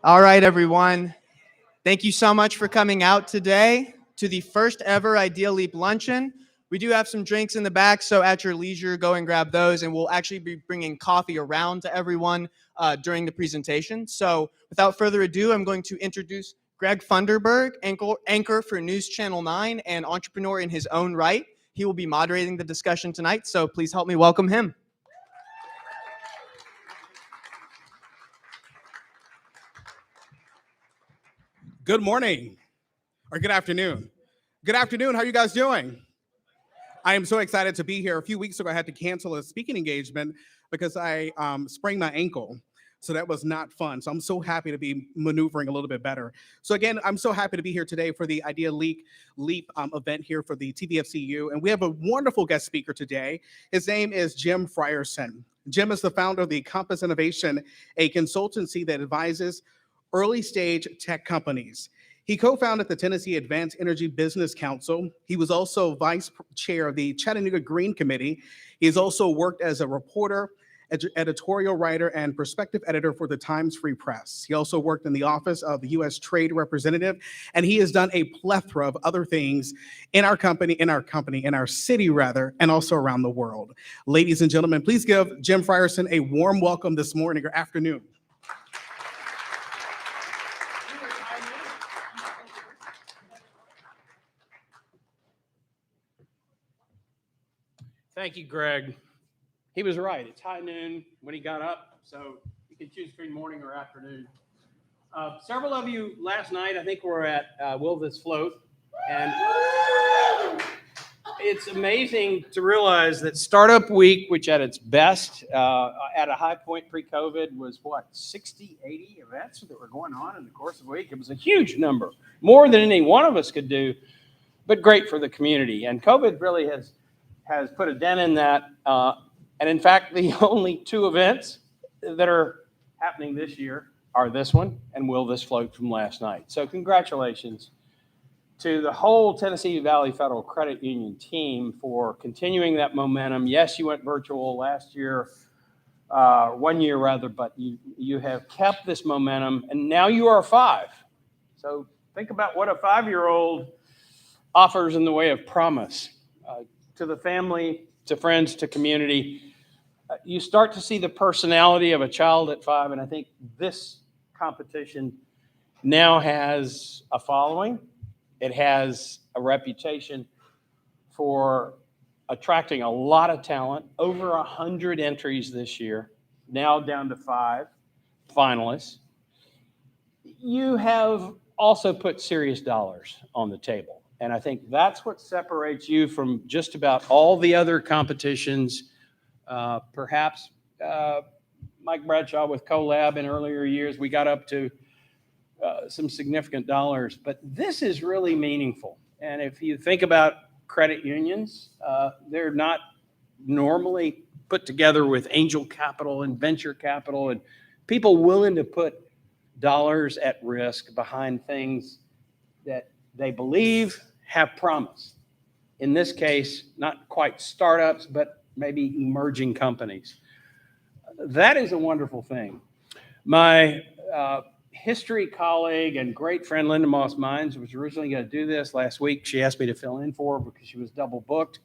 All right, everyone. Thank you so much for coming out today to the first ever Idea Leap Luncheon. We do have some drinks in the back, so at your leisure, go and grab those, and we'll actually be bringing coffee around to everyone during the presentation. So without further ado, I'm going to introduce Greg Funderburg, anchor for News Channel 9 and entrepreneur in his own right. He will be moderating the discussion tonight, so please help me welcome him. Good morning, or good afternoon. Good afternoon, how are you guys doing? I am so excited to be here. A few weeks ago, I had to cancel a speaking engagement because I sprained my ankle. So that was not fun. So I'm so happy to be maneuvering a little bit better. So again, I'm so happy to be here today for the Idea Leap event here for the TVFCU. And we have a wonderful guest speaker today. His name is Jim Frierson. Jim is the founder of the Compass Innovation, a consultancy that advises early stage tech companies. He co-founded the Tennessee Advanced Energy Business Council. He was also vice chair of the Chattanooga Green Committee. He has also worked as a reporter, editorial writer, and perspective editor for the Times Free Press. He also worked in the office of the U.S. Trade Representative, and he has done a plethora of other things in our city, and also around the world. Ladies and gentlemen, please give Jim Frierson a warm welcome this morning or afternoon. Thank you, Greg. He was right. It's high noon when he got up, so you can choose between morning or afternoon. Several of you last night, I think, were at Will This Float, and it's amazing to realize that Startup Week, which at its best, at a high point pre-COVID, was what, 60, 80 events that were going on in the course of a week. It was a huge number, more than any one of us could do, but great for the community. And COVID really has put a dent in that. And in fact, the only two events that are happening this year are this one and Will This Float from last night. So congratulations to the whole Tennessee Valley Federal Credit Union team for continuing that momentum. Yes, you went virtual last year, 1 year rather, but you have kept this momentum, and now you are 5. So think about what a 5-year-old offers in the way of promise. To the family, to friends, to community. You start to see the personality of a child at 5, and I think this competition now has a following. It has a reputation for attracting a lot of talent, over 100 entries this year, now down to 5 finalists. You have also put serious dollars on the table. And I think that's what separates you from just about all the other competitions. Perhaps Mike Bradshaw with CoLab in earlier years, we got up to some significant dollars. But this is really meaningful. And if you think about credit unions, they're not normally put together with angel capital and venture capital and people willing to put dollars at risk behind things that they believe have promise. In this case, not quite startups, but maybe emerging companies. That is a wonderful thing. My history colleague and great friend Linda Moss Mines was originally going to do this last week. She asked me to fill in for her because she was double booked.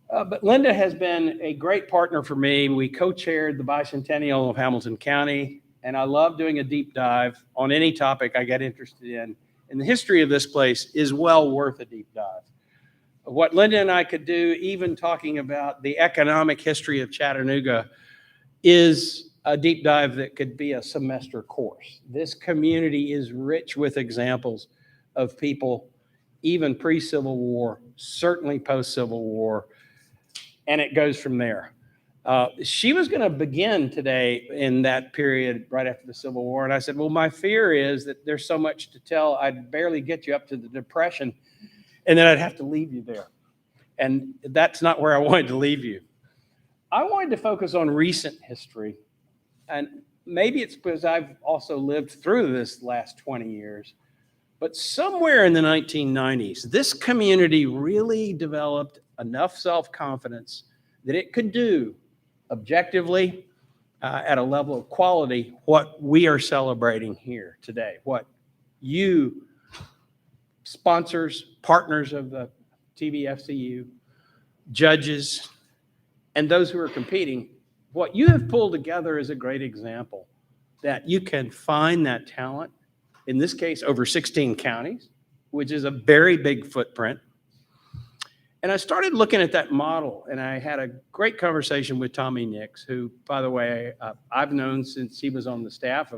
But Linda has been a great partner for me. We co-chaired the bicentennial of Hamilton County, and I love doing a deep dive on any topic I get interested in. And the history of this place is well worth a deep dive. What Linda and I could do, even talking about the economic history of Chattanooga, is a deep dive that could be a semester course. This community is rich with examples of people, even pre-Civil War, certainly post-Civil War, and it goes from there. She was going to begin today in that period right after the Civil War. And I said, well, my fear is that there's so much to tell, I'd barely get you up to the Depression, and then I'd have to leave you there. And that's not where I wanted to leave you. I wanted to focus on recent history. And maybe it's because I've also lived through this last 20 years. But somewhere in the 1990s, this community really developed enough self-confidence that it could do objectively at a level of quality what we are celebrating here today, what you sponsors, partners of the TVFCU, judges, and those who are competing, what you have pulled together is a great example that you can find that talent, in this case, over 16 counties, which is a very big footprint. And I started looking at that model, and I had a great conversation with Tommy Nix, who, by the way, I've known since he was on the staff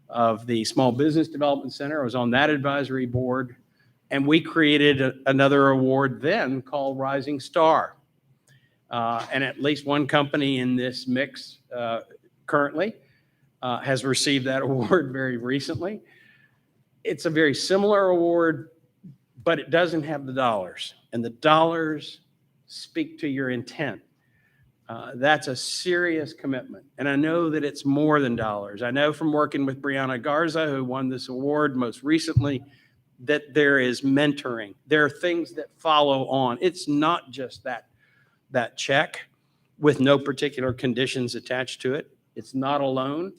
of the Small Business Development Center. I was on that advisory board, and we created another award then called Rising Star. And at least one company in this mix currently has received that award very recently. It's a very similar award, but it doesn't have the dollars. And the dollars speak to your intent. That's a serious commitment. And I know that it's more than dollars. I know from working with Brianna Garza, who won this award most recently, that there is mentoring. There are things that follow on. It's not just that check with no particular conditions attached to it. It's not a loan.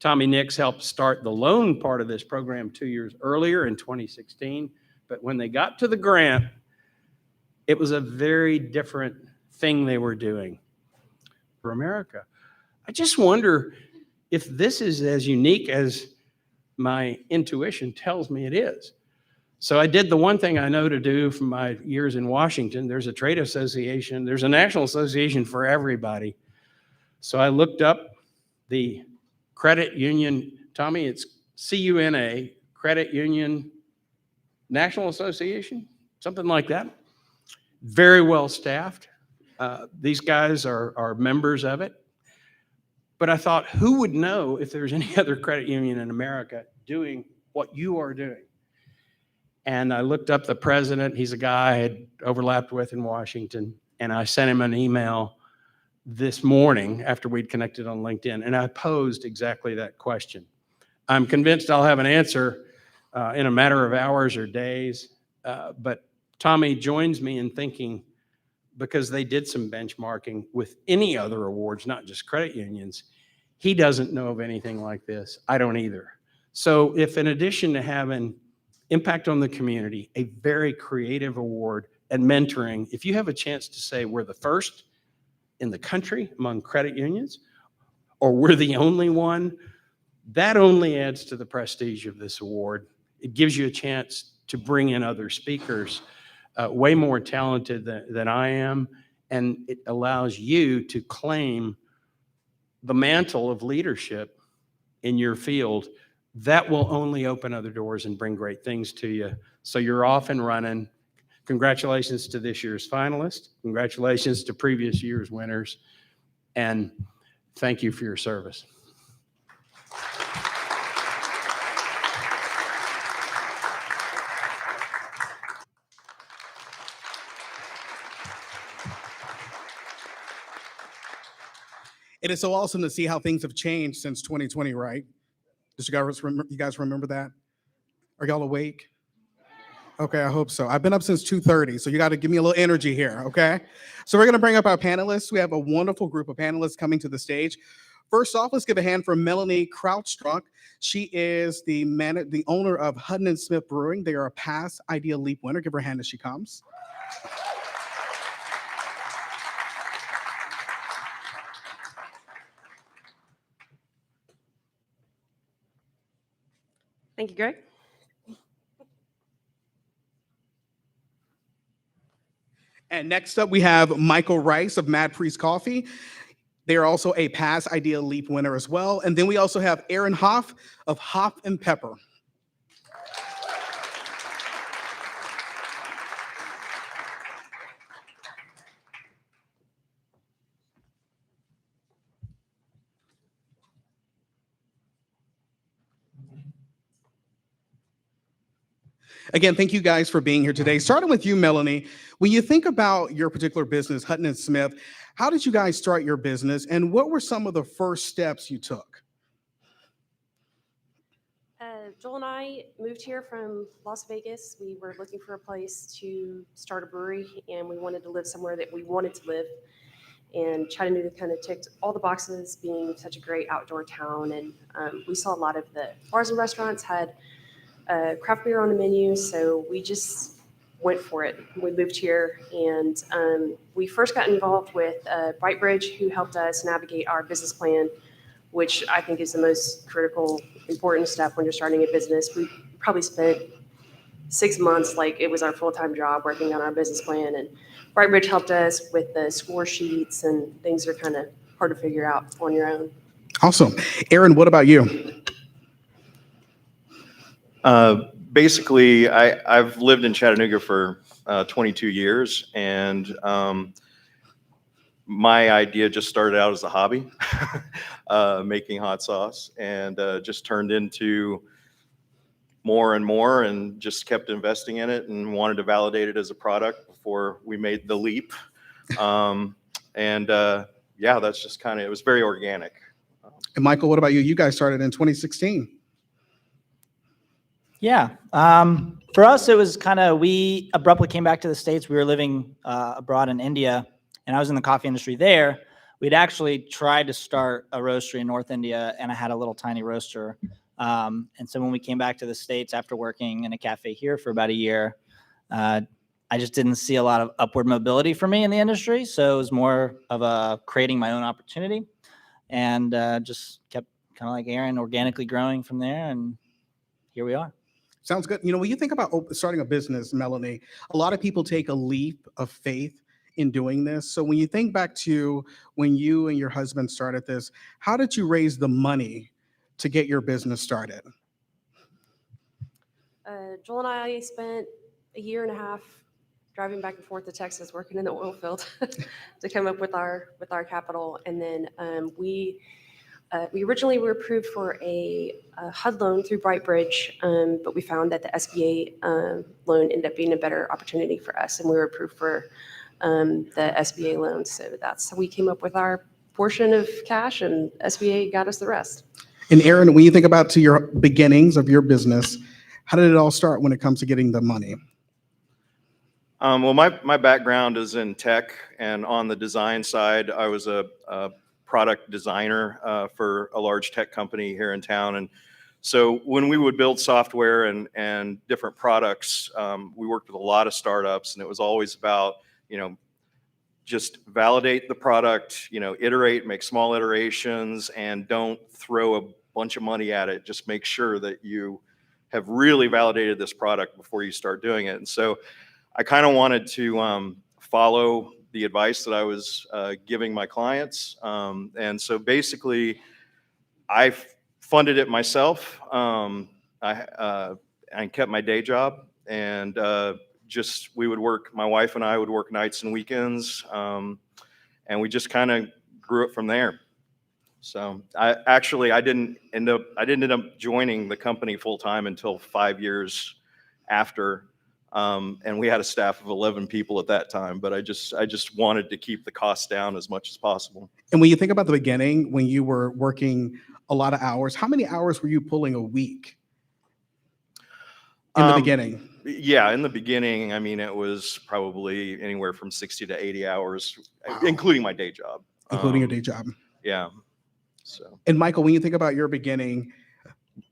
Tommy Nix helped start the loan part of this program 2 years earlier in 2016. But when they got to the grant, it was a very different thing they were doing for America. I just wonder if this is as unique as my intuition tells me it is. So I did the one thing I know to do from my years in Washington. There's a trade association. There's a national association for everybody. So I looked up the credit union. Tommy, it's CUNA, Credit Union National Association, something like that. Very well staffed. These guys are members of it. But I thought, who would know if there's any other credit union in America doing what you are doing? And I looked up the president. He's a guy I had overlapped with in Washington. And I sent him an email this morning after we'd connected on LinkedIn. And I posed exactly that question. I'm convinced I'll have an answer in a matter of hours or days. But Tommy joins me in thinking, because they did some benchmarking with any other awards, not just credit unions, he doesn't know of anything like this. I don't either. So if in addition to having impact on the community, a very creative award, and mentoring, if you have a chance to say we're the first in the country among credit unions, or we're the only one, that only adds to the prestige of this award. It gives you a chance to bring in other speakers, way more talented than I am, and it allows you to claim the mantle of leadership in your field. That will only open other doors and bring great things to you. So you're off and running. Congratulations to this year's finalists. Congratulations to previous year's winners. And thank you for your service. It is so awesome to see how things have changed since 2020, right? You guys remember that? Are y'all awake? Okay, I hope so. I've been up since 2:30, so you got to give me a little energy here, okay? So we're going to bring up our panelists. We have a wonderful group of panelists coming to the stage. First off, let's give a hand for Melanie Krautstrunk. She is the owner of Hutton and Smith Brewing. They are a past Idea Leap winner. Give her a hand as she comes. Thank you, Greg. And next up, we have Michael Rice of Mad Priest Coffee. They are also a past Idea Leap winner as well. And then we also have Aaron Hoff of Hoff and Pepper. Again, thank you guys for being here today. Starting with you, Melanie, when you think about your particular business, Hutton and Smith, how did you guys start your business and what were some of the first steps you took? Joel and I moved here from Las Vegas. We were looking for a place to start a brewery, and we wanted to live somewhere that we wanted to live. And Chattanooga kind of ticked all the boxes, being such a great outdoor town. And we saw a lot of the bars and restaurants had craft beer on the menu, so we just went for it. We moved here, and we first got involved with Brightbridge, who helped us navigate our business plan, which I think is the most critical, important step when you're starting a business. We probably spent 6 months, like it was our full-time job, working on our business plan, and Brightbridge helped us with the score sheets, and things are kind of hard to figure out on your own. Awesome. Aaron, what about you? Basically, I've lived in Chattanooga for 22 years, and my idea just started out as a hobby, making hot sauce, and just turned into more and more, and just kept investing in it and wanted to validate it as a product before we made the leap. Yeah, that's just kind of, it was very organic. And Michael, what about you? You guys started in 2016. Yeah. For us, it was kind of, we abruptly came back to the States. We were living abroad in India, and I was in the coffee industry there. We'd actually tried to start a roastery in North India, and I had a little tiny roaster. And so when we came back to the States after working in a cafe here for about a year, I just didn't see a lot of upward mobility for me in the industry. So it was more of a creating my own opportunity, and just kept kind of like Aaron, organically growing from there. And here we are. Sounds good. You know, when you think about starting a business, Melanie, a lot of people take a leap of faith in doing this. So when you think back to when you and your husband started this, how did you raise the money to get your business started? Joel and I spent a year and a half driving back and forth to Texas, working in the oil field to come up with our capital. And then we originally were approved for a HUD loan through Brightbridge, but we found that the SBA loan ended up being a better opportunity for us, and we were approved for the SBA loan. So that's how we came up with our portion of cash, and SBA got us the rest. And Aaron, when you think about to your beginnings of your business, how did it all start when it comes to getting the money? Well, my background is in tech, and on the design side, I was a product designer for a large tech company here in town. And so when we would build software and different products, we worked with a lot of startups, and it was always about, just validate the product, iterate, make small iterations, and don't throw a bunch of money at it. Just make sure that you have really validated this product before you start doing it. And so I kind of wanted to follow the advice that I was giving my clients. And so basically, I funded it myself. I kept my day job, and we would work, my wife and I would work nights and weekends, and we just kind of grew it from there. So I didn't end up joining the company full time until 5 years after. And we had a staff of 11 people at that time, but I just wanted to keep the costs down as much as possible. And when you think about the beginning, when you were working a lot of hours, how many hours were you pulling a week in the beginning? Yeah, in the beginning, I mean, it was probably anywhere from 60 to 80 hours, Wow. Including my day job. Including your day job. Yeah. So. And Michael, when you think about your beginning,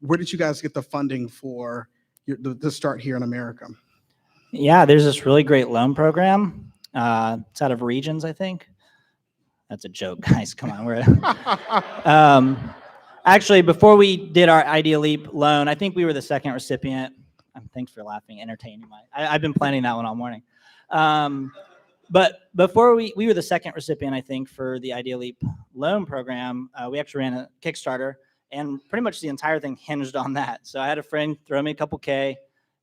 where did you guys get the funding for the start here in America? Yeah, there's this really great loan program. It's out of Regions, I think. That's a joke, guys. Come on. Actually, before we did our Idea Leap loan, I think we were the second recipient. Thanks for laughing, entertaining. I've been planning that one all morning. But before we were the second recipient, I think, for the Idea Leap loan program. We actually ran a Kickstarter, and pretty much the entire thing hinged on that. So I had a friend throw me a couple K,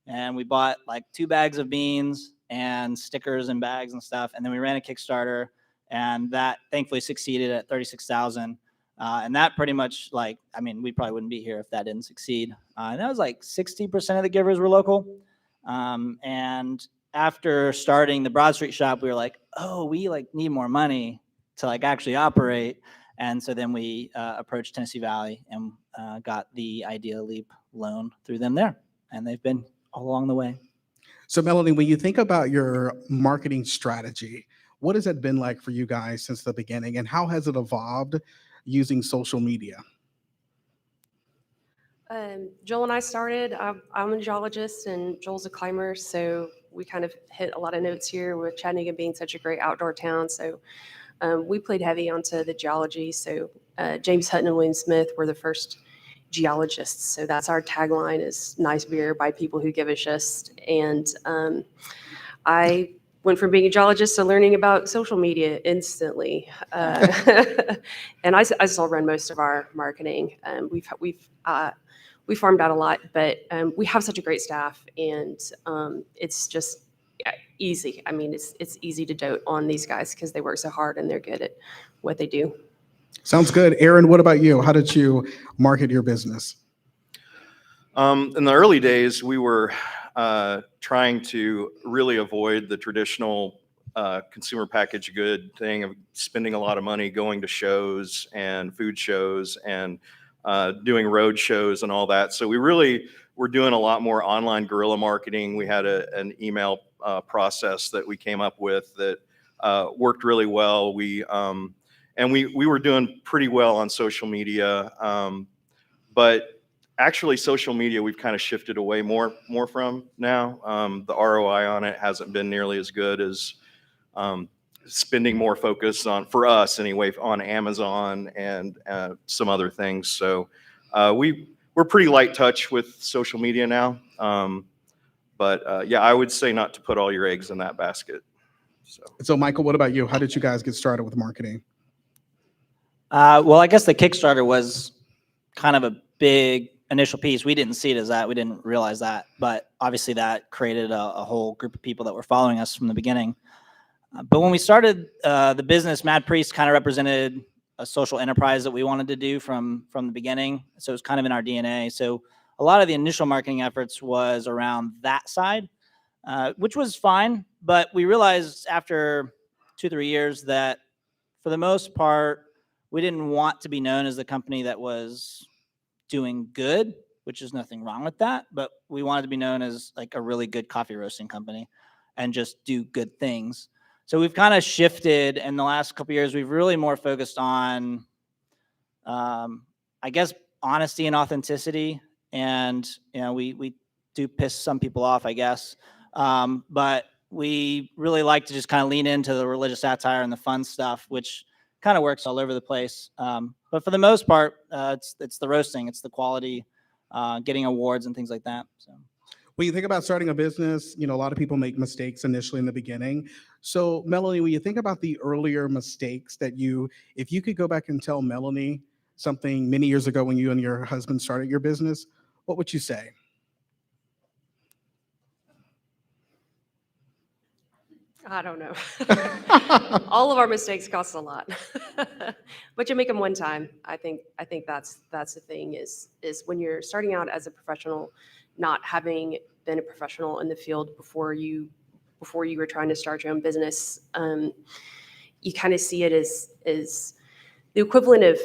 and we bought like 2 bags of beans and stickers and bags and stuff. And then we ran a Kickstarter, and that thankfully succeeded at 36,000. And that pretty much we probably wouldn't be here if that didn't succeed. And that was like 60% of the givers were local. And after starting the Broad Street shop, we were like, oh, we need more money to actually operate. And so then we approached Tennessee Valley and got the Idea Leap loan through them there. And they've been all along the way. So Melanie, when you think about your marketing strategy, What has it been like for you guys since the beginning, and how has it evolved using social media? Joel and I started. I'm a geologist and Joel's a climber, so we kind of hit a lot of notes here with Chattanooga being such a great outdoor town. So we played heavy onto the geology. So James Hutton and William Smith were the first geologists. So that's our tagline: is nice beer by people who give a shit. And I went from being a geologist to learning about social media instantly. And I still run most of our marketing. We farmed out a lot, but we have such a great staff, and it's just easy. I mean, it's easy to dote on these guys because they work so hard and they're good at what they do. Sounds good. Aaron, what about you? How did you market your business? In the early days, we were trying to really avoid the traditional consumer packaged good thing of spending a lot of money going to shows and food shows and doing road shows and all that. So we really were doing a lot more online guerrilla marketing. We had an email process that we came up with that worked really well. We were doing pretty well on social media, but actually social media we've kind of shifted away more from now. The ROI on it hasn't been nearly as good as spending more focus on, for us anyway, on Amazon and some other things. So we're pretty light touch with social media now. But yeah, I would say not to put all your eggs in that basket. So Michael, what about you? How did you guys get started with marketing? Well, I guess the Kickstarter was kind of a big initial piece. We didn't see it as that. We didn't realize that. But obviously that created a whole group of people that were following us from the beginning. But when we started the business, Mad Priest kind of represented a social enterprise that we wanted to do from the beginning. So it was kind of in our DNA. So a lot of the initial marketing efforts was around that side, which was fine. But we realized after 2-3 years that for the most part, we didn't want to be known as the company that was doing good, which is nothing wrong with that. But we wanted to be known as like a really good coffee roasting company and just do good things. So we've kind of shifted in the last couple of years. We've really more focused on, I guess, honesty and authenticity. And, you know, we do piss some people off, I guess. But we really like to just kind of lean into the religious satire and the fun stuff, which kind of works all over the place. But for the most part, it's the roasting, it's the quality, getting awards and things like that. So. When you think about starting a business, you know, a lot of people make mistakes initially in the beginning. So Melanie, when you think about the earlier mistakes that if you could go back and tell Melanie something many years ago when you and your husband started your business, what would you say? I don't know. All of our mistakes cost a lot, but you make them one time. I think that's the thing is when you're starting out as a professional, not having been a professional in the field before you were trying to start your own business, you kind of see it as the equivalent of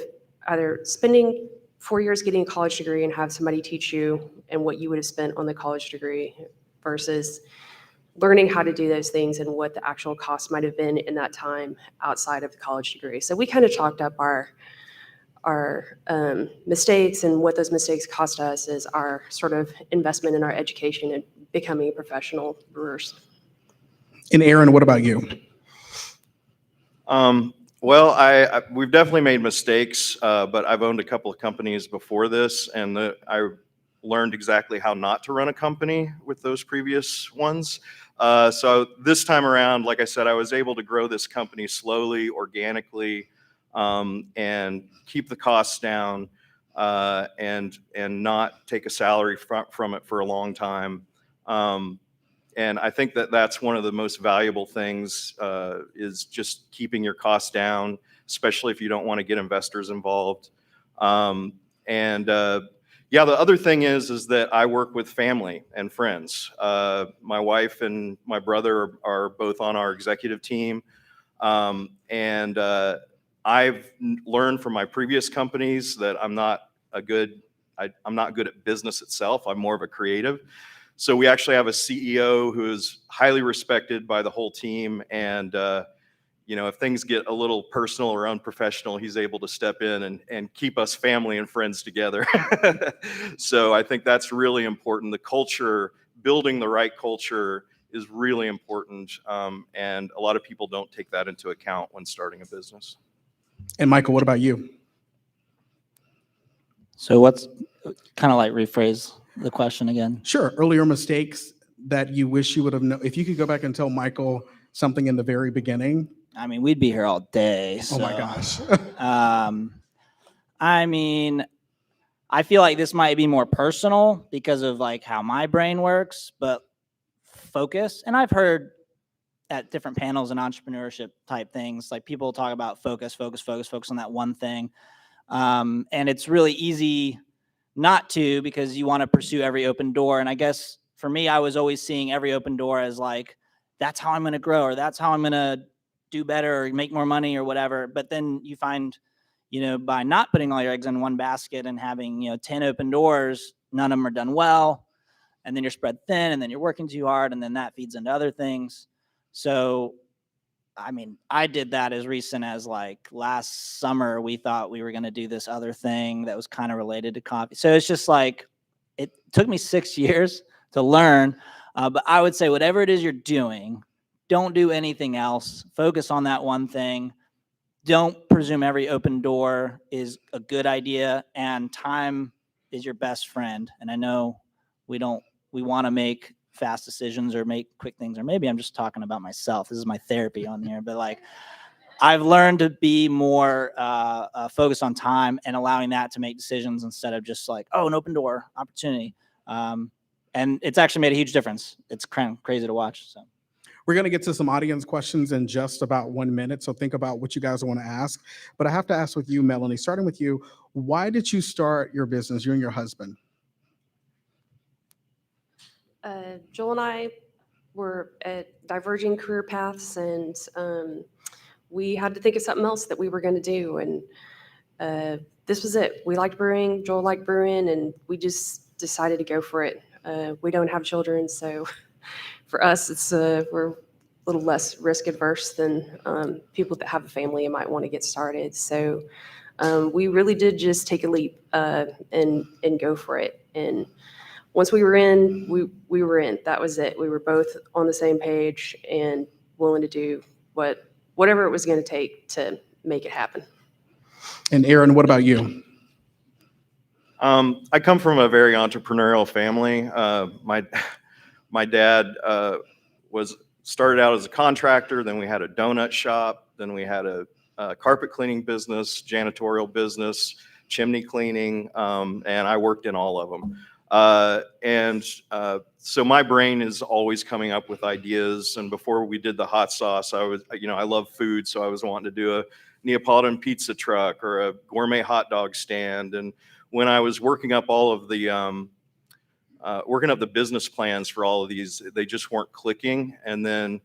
either spending 4 years getting a college degree and have somebody teach you and what you would have spent on the college degree versus learning how to do those things and what the actual cost might have been in that time outside of the college degree. So we kind of chalked up our mistakes, and what those mistakes cost us is our sort of investment in our education and becoming professional brewers. And Aaron, what about you? Well, we've definitely made mistakes, but I've owned a couple of companies before this, and I learned exactly how not to run a company with those previous ones. So this time around, like I said, I was able to grow this company slowly, organically, and keep the costs down, and not take a salary from it for a long time. And I think that's one of the most valuable things, is just keeping your costs down, especially if you don't want to get investors involved. Yeah, the other thing is that I work with family and friends. My wife and my brother are both on our executive team. And I've learned from my previous companies that I'm not good at business itself. I'm more of a creative. So we actually have a CEO who is highly respected by the whole team. And if things get a little personal or unprofessional, he's able to step in and keep us family and friends together. So I think that's really important. The culture, building the right culture is really important. And a lot of people don't take that into account when starting a business. And Michael, what about you? So what's kind of like rephrase the question again? Sure. Earlier mistakes that you wish you would have known. If you could go back and tell Michael something in the very beginning. I mean, we'd be here all day. Oh my so, gosh. I mean, I feel like this might be more personal because of like how my brain works, but focus. And I've heard at different panels and entrepreneurship type things, like people talk about focus on that one thing. And it's really easy not to, because you want to pursue every open door. And I guess for me, I was always seeing every open door as like, that's how I'm going to grow, or that's how I'm going to do better or make more money or whatever. But then you find, by not putting all your eggs in one basket and having, 10 open doors, none of them are done well. And then you're spread thin, and then you're working too hard, and then that feeds into other things. So, I mean, I did that as recent as like last summer. We thought we were going to do this other thing that was kind of related to coffee. So it's just like, it took me 6 years to learn. But I would say whatever it is you're doing, don't do anything else. Focus on that one thing. Don't presume every open door is a good idea, and time is your best friend. And I know we want to make fast decisions or make quick things, or maybe I'm just talking about myself. This is my therapy on here, but like I've learned to be more focused on time and allowing that to make decisions instead of just like, oh, an open door opportunity. And it's actually made a huge difference. It's kind of crazy to watch. So We're going to get to some audience questions in just about 1 minute. So think about what you guys want to ask. But I have to ask with you, Melanie, starting with you, why did you start your business, you and your husband? Joel and I were at diverging career paths, and we had to think of something else that we were going to do. And this was it. We liked brewing. Joel liked brewing, and we just decided to go for it. We don't have children, so for us, it's we're a little less risk adverse than people that have a family and might want to get started. So we really did just take a leap and go for it. And once we were in, we were in. That was it. We were both on the same page and willing to do whatever it was going to take to make it happen. And Aaron, what about you? I come from a very entrepreneurial family. My dad started out as a contractor. Then we had a donut shop. Then we had a carpet cleaning business, janitorial business, chimney cleaning, and I worked in all of them. So my brain is always coming up with ideas. And before we did the hot sauce, I love food. So I was wanting to do a Neapolitan pizza truck or a gourmet hot dog stand. And when I was working up all of the, business plans for all of these, they just weren't clicking. And then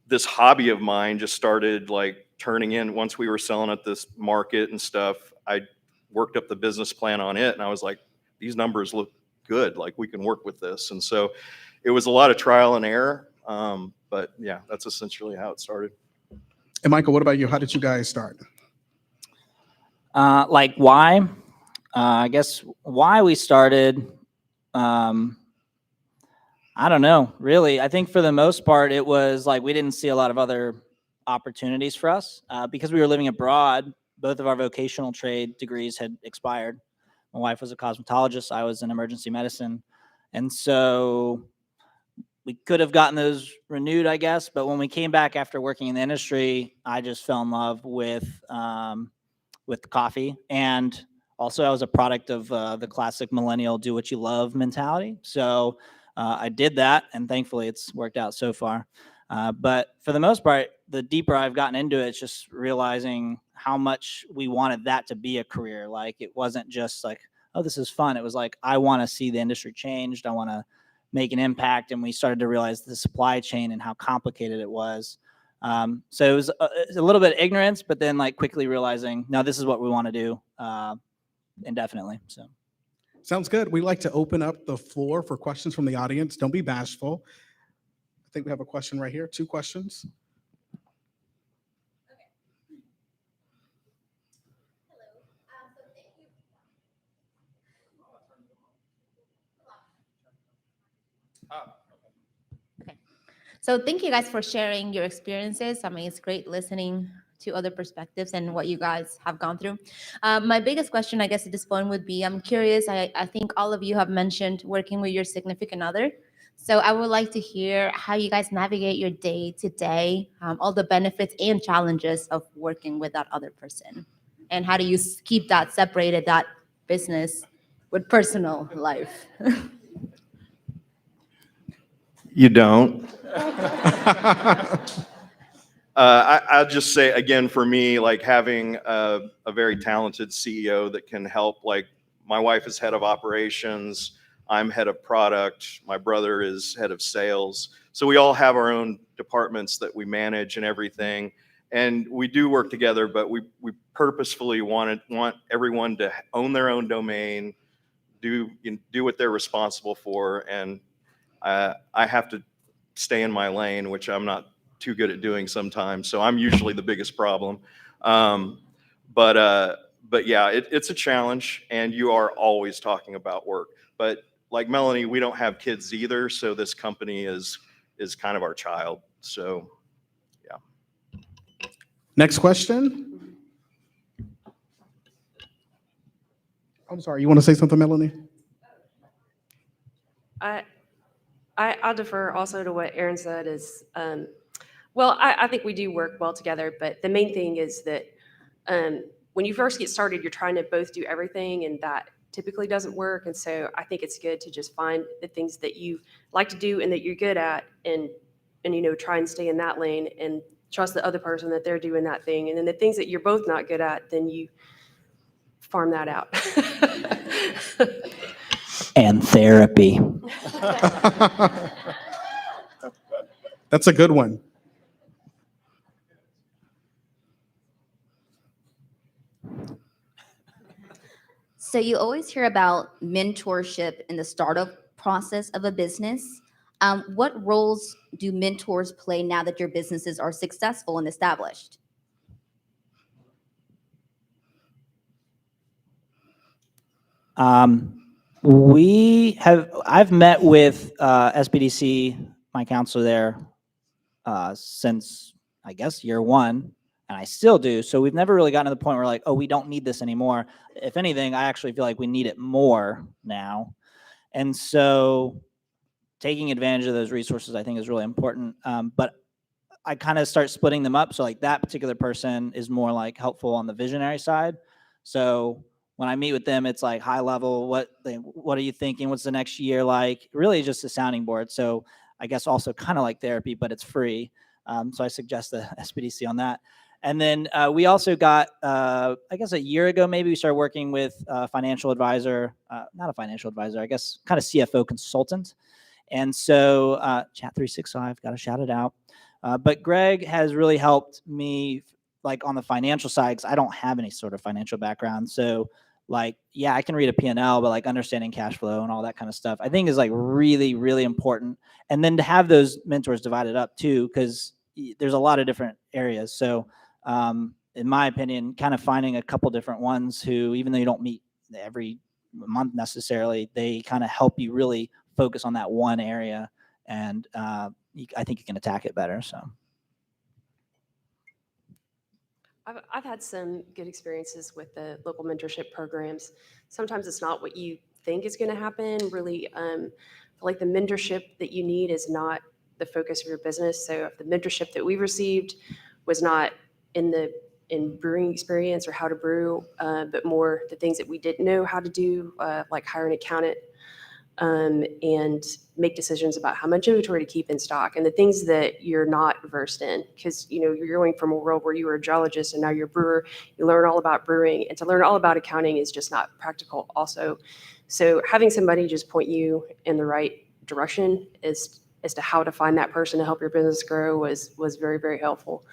this hobby of mine just started like turning in. Once we were selling at this market and stuff, I worked up the business plan on it. And I was like, these numbers look good. Like we can work with this. And so it was a lot of trial and error. But yeah, that's essentially how it started. And Michael, what about you? How did you guys start? Like why? I guess why we started, I don't know, really. I think for the most part, it was like we didn't see a lot of other opportunities for us because we were living abroad. Both of our vocational trade degrees had expired. My wife was a cosmetologist. I was in emergency medicine. And so we could have gotten those renewed, I guess. But when we came back after working in the industry, I just fell in love with coffee. And also I was a product of the classic millennial do what you love mentality. So I did that, and thankfully it's worked out so far. But for the most part, the deeper I've gotten into it, it's just realizing how much we wanted that to be a career. Like it wasn't just like, oh, this is fun. It was like, I want to see the industry changed. I want to make an impact. And we started to realize the supply chain and how complicated it was. So it was a little bit of ignorance, but then like quickly realizing, no, this is what we want to do indefinitely. So. Sounds good. We like to open up the floor for questions from the audience. Don't be bashful. I think we have a question right here. 2 questions. So thank you guys for sharing your experiences. I mean, it's great listening to other perspectives and what you guys have gone through. My biggest question, I guess, at this point would be, I'm curious, I think all of you have mentioned working with your significant other. So I would like to hear how you guys navigate your day to day, all the benefits and challenges of working with that other person. And how do you keep that separated, that business with personal life? You don't. I'll just say again, for me, like having a very talented CEO that can help. Like my wife is head of operations, I'm head of product, my brother is head of sales. So we all have our own departments that we manage and everything. And we do work together, but we purposefully want everyone to own their own domain, do what they're responsible for, and I have to stay in my lane, which I'm not too good at doing sometimes. So I'm usually the biggest problem. But yeah, it's a challenge, and you are always talking about work. But like Melanie, we don't have kids either, so this company is kind of our child. So yeah. Next question. I'm sorry, you want to say something, Melanie? I'll defer also to what Aaron said is, well, I think we do work well together, but the main thing is that when you first get started, you're trying to both do everything, and that typically doesn't work. And so I think it's good to just find the things that you like to do and that you're good at, and try and stay in that lane and trust the other person that they're doing that thing. And then the things that you're both not good at, then you farm that out. And therapy. That's a good one. So you always hear about mentorship in the startup process of a business. What roles do mentors play now that your businesses are successful and established? I've met with SBDC, my counselor there, since I guess year one, and I still do. So we've never really gotten to the point where like, oh, we don't need this anymore. If anything, I actually feel like we need it more now. And so taking advantage of those resources, I think, is really important. But I kind of start splitting them up. So like that particular person is more like helpful on the visionary side. So when I meet with them, it's like high level. What are you thinking? What's the next year like? Really just a sounding board. So I guess also kind of like therapy, but it's free. So I suggest the SBDC on that. And then we also got, I guess a year ago, maybe we started working with a financial advisor, not a financial advisor, I guess kind of CFO consultant. And so Chat365, got to shout it out. But Greg has really helped me like on the financial side, because I don't have any sort of financial background. So like, yeah, I can read a P&L, but like understanding cash flow and all that kind of stuff, I think is like really, really important. And then to have those mentors divided up too, because there's a lot of different areas. So in my opinion, kind of finding a couple different ones who, even though you don't meet every month necessarily, they kind of help you really focus on that one area. And I think you can attack it better. So. I've had some good experiences with the local mentorship programs. Sometimes it's not what you think is going to happen. Really, like the mentorship that you need is not the focus of your business. So if the mentorship that we received was not in brewing experience or how to brew, but more the things that we didn't know how to do, like hire an accountant and make decisions about how much inventory to keep in stock and the things that you're not versed in. Because you're going from a world where you were a geologist and now you're a brewer, you learn all about brewing, and to learn all about accounting is just not practical also. So having somebody just point you in the right direction as to how to find that person to help your business grow was very, very helpful.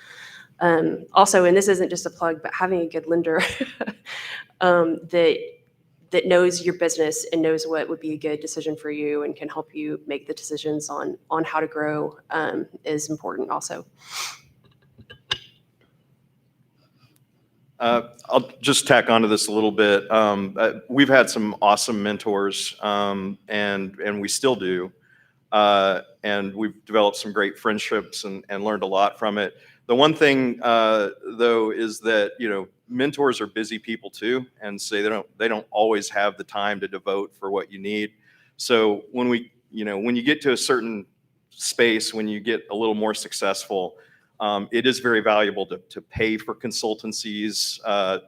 Also, and this isn't just a plug, but having a good lender that knows your business and knows what would be a good decision for you and can help you make the decisions on how to grow is important also. I'll just tack onto this a little bit. We've had some awesome mentors, and we still do. And we've developed some great friendships and learned a lot from it. The one thing, though, is that, mentors are busy people too, and so they don't always have the time to devote for what you need. So when you get to a certain space, when you get a little more successful, it is very valuable to pay for consultancies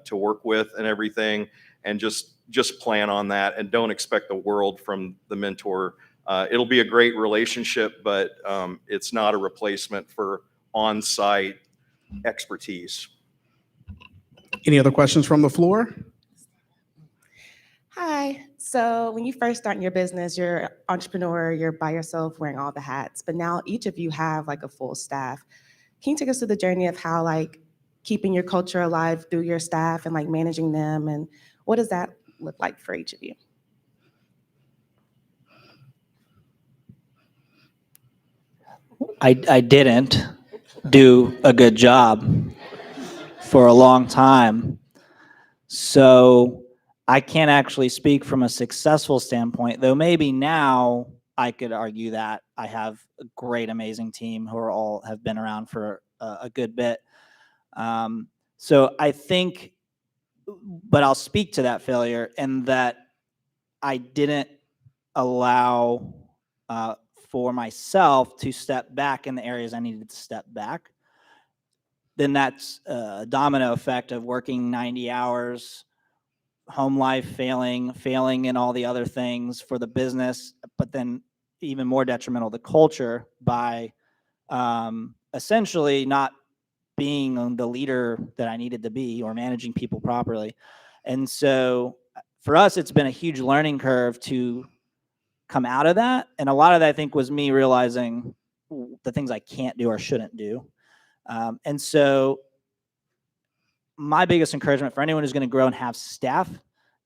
to work with and everything, and just plan on that and don't expect the world from the mentor. It'll be a great relationship, but it's not a replacement for on-site expertise. Any other questions from the floor? Hi. So when you first start in your business, you're an entrepreneur, you're by yourself wearing all the hats, but now each of you have like a full staff. Can you take us through the journey of how like keeping your culture alive through your staff and like managing them, and what does that look like for each of you? I didn't do a good job for a long time. So I can't actually speak from a successful standpoint, though maybe now I could argue that I have a great, amazing team who are all have been around for a good bit. So I think, but I'll speak to that failure in that I didn't allow for myself to step back in the areas I needed to step back. Then that's a domino effect of working 90 hours, home life failing in all the other things for the business, but then even more detrimental to culture by essentially not being the leader that I needed to be or managing people properly. And so for us, it's been a huge learning curve to come out of that. And a lot of that, I think, was me realizing the things I can't do or shouldn't do. And so my biggest encouragement for anyone who's going to grow and have staff,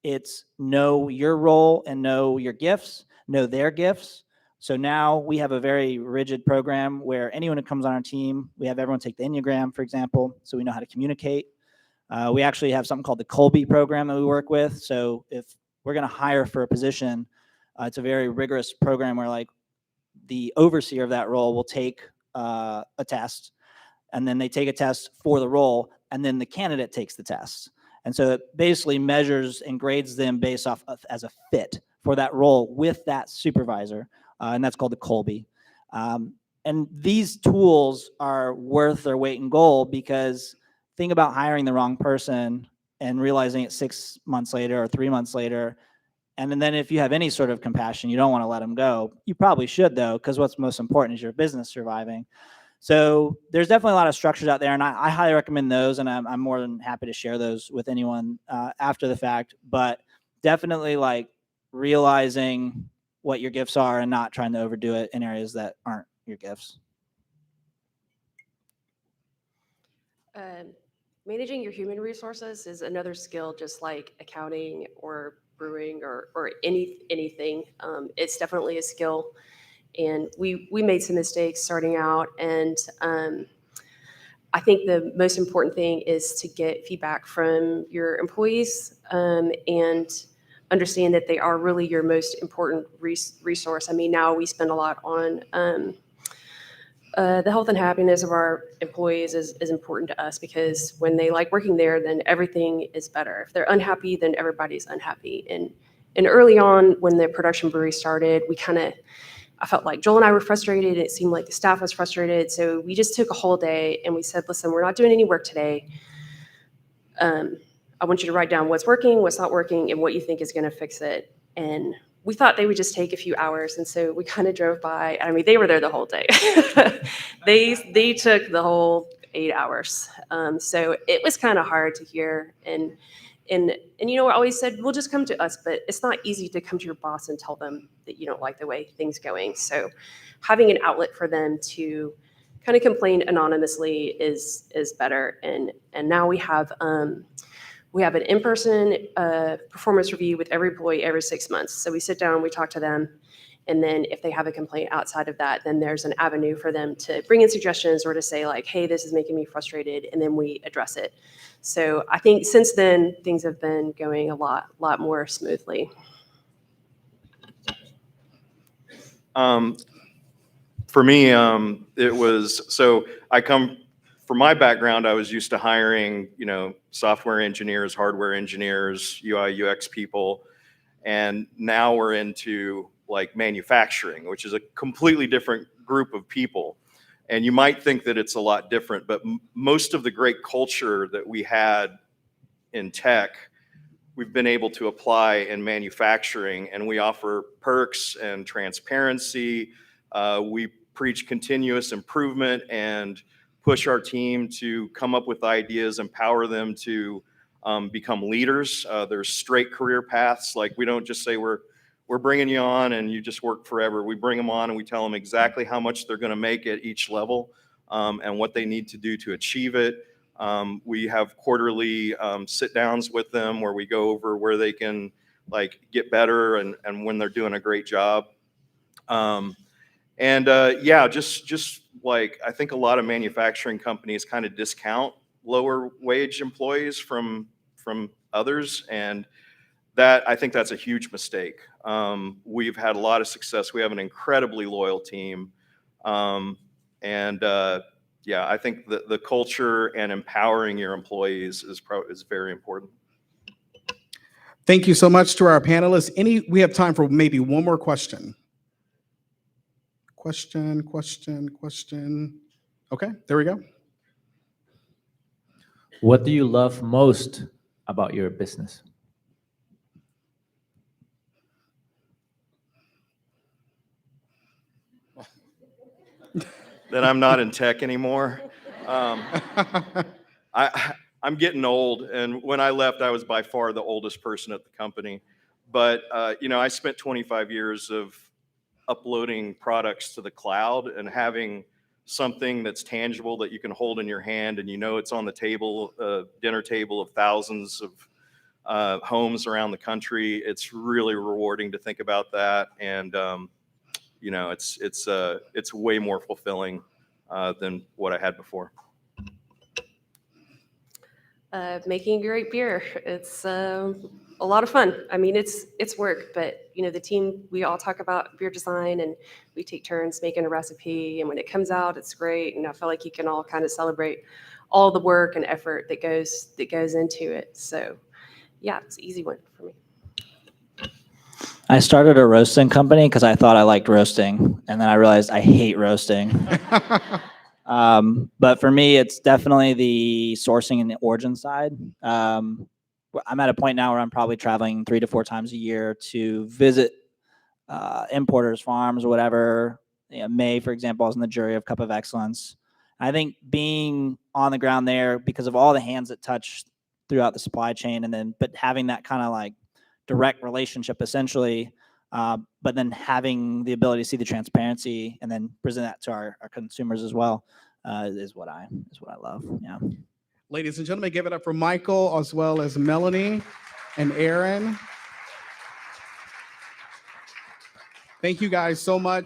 it's know your role and know your gifts, know their gifts. So now we have a very rigid program where anyone who comes on our team, we have everyone take the Enneagram, for example, so we know how to communicate. We actually have something called the Colby program that we work with. So if we're going to hire for a position, it's a very rigorous program where like the overseer of that role will take a test, and then they take a test for the role, and then the candidate takes the test. And so it basically measures and grades them based off of, as a fit for that role with that supervisor, and that's called the Colby. And these tools are worth their weight in gold, because think about hiring the wrong person and realizing it 6 months later or 3 months later. And then if you have any sort of compassion, you don't want to let them go. You probably should, though, because what's most important is your business surviving. So there's definitely a lot of structures out there, and I highly recommend those, and I'm more than happy to share those with anyone after the fact. But definitely like realizing what your gifts are and not trying to overdo it in areas that aren't your gifts. Managing your human resources is another skill, just like accounting or brewing or anything. It's definitely a skill. And we made some mistakes starting out, and I think the most important thing is to get feedback from your employees and understand that they are really your most important resource. I mean, now we spend a lot on the health and happiness of our employees is important to us, because when they like working there, then everything is better. If they're unhappy, then everybody's unhappy. And early on, when the production brewery started, I felt like Joel and I were frustrated. It seemed like the staff was frustrated. So we just took a whole day and we said, listen, we're not doing any work today. I want you to write down what's working, what's not working, and what you think is going to fix it. And we thought they would just take a few hours. And so we kind of drove by. I mean, they were there the whole day. They took the whole 8 hours. So it was kind of hard to hear. And you know, I always said, well, just come to us, but it's not easy to come to your boss and tell them that you don't like the way things going. So having an outlet for them to kind of complain anonymously is better. And now we have an in-person performance review with every employee every 6 months. So we sit down, we talk to them, and then if they have a complaint outside of that, then there's an avenue for them to bring in suggestions or to say like, hey, this is making me frustrated, and then we address it. So I think since then, things have been going a lot more smoothly. For me, it was, so from my background, I was used to hiring, software engineers, hardware engineers, UI, UX people. And now we're into like manufacturing, which is a completely different group of people. And you might think that it's a lot different, but most of the great culture that we had in tech, we've been able to apply in manufacturing, and we offer perks and transparency. We preach continuous improvement and push our team to come up with ideas, empower them to become leaders. There's straight career paths. Like, we don't just say we're bringing you on and you just work forever. We bring them on and we tell them exactly how much they're going to make at each level and what they need to do to achieve it. We have quarterly sit downs with them where we go over where they can like get better and when they're doing a great job. Yeah, just like, I think a lot of manufacturing companies kind of discount lower wage employees from others, and I think that's a huge mistake. We've had a lot of success. We have an incredibly loyal team. Yeah, I think the culture and empowering your employees is very important. Thank you so much to our panelists. We have time for maybe one more question. Question. Okay, there we go. What do you love most about your business? That I'm not in tech anymore. I'm getting old, and when I left, I was by far the oldest person at the company. But I spent 25 years of uploading products to the cloud and having something that's tangible that you can hold in your hand, and it's on the table, dinner table of thousands of homes around the country. It's really rewarding to think about that, and it's way more fulfilling than what I had before. Making great beer. It's a lot of fun. I mean, it's work, but the team, we all talk about beer design and we take turns making a recipe. And when it comes out, it's great. And I feel like you can all kind of celebrate all the work and effort that goes into it. So yeah, it's an easy one for me. I started a roasting company because I thought I liked roasting, and then I realized I hate roasting. But for me, it's definitely the sourcing and the origin side. I'm at a point now where I'm probably traveling 3 to 4 times a year to visit importers, farms, or whatever. May, for example, I was in the jury of Cup of Excellence. I think being on the ground there, because of all the hands that touch throughout the supply chain, but having that kind of like direct relationship essentially, but then having the ability to see the transparency and then present that to our consumers as well is what I love. Yeah. Ladies and gentlemen, give it up for Michael as well as Melanie and Aaron. Thank you guys so much.